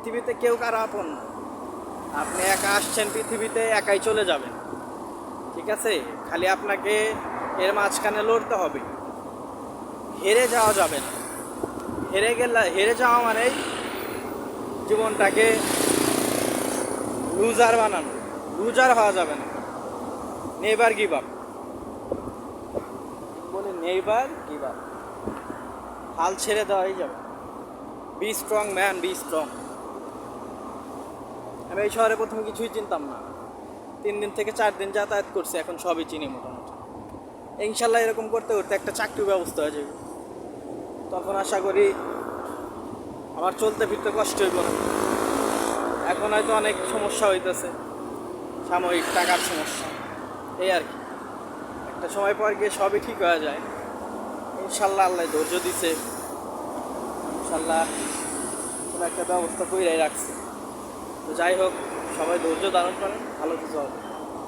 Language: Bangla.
পৃথিবীতে কেউ কারো আপন না। আপনি একা আসছেন পৃথিবীতে, একাই চলে যাবেন। ঠিক আছে, খালি আপনাকে এর মাঝখানে লড়তে হবে। হেরে যাওয়া যাবে না। হেরে যাওয়া মানেই জীবনটাকে লুজার বানানো। লুজার হওয়া যাবে না। Never give up. বলে নেভার গিভ আপ, হাল ছেড়ে দেওয়াই যাবে। Be strong man, be strong. আমি এই শহরে প্রথমে কিছুই চিনতাম না, 3 দিন থেকে 4 দিন যাতায়াত করছি, এখন সবই চিনি মোটামুটি। ইনশাল্লাহ এরকম করতে করতে একটা চাকরির ব্যবস্থা হয়ে যাবে, তখন আশা করি আমার চলতে ফিরতে কষ্ট হইব না। এখন হয়তো অনেক সমস্যা হইতেছে, সাময়িক টাকার সমস্যা, এই আর কি। একটা সময় পর গিয়ে সবই ঠিক হয়ে যায় ইনশাল্লাহ। আল্লাহ ধৈর্য দিছে, ইনশাল্লাহ কোনো একটা ব্যবস্থা করেই রাখছে। তো যাই হোক, সবাই ধৈর্য ধারণ করেন, ভালো কিছু হবে।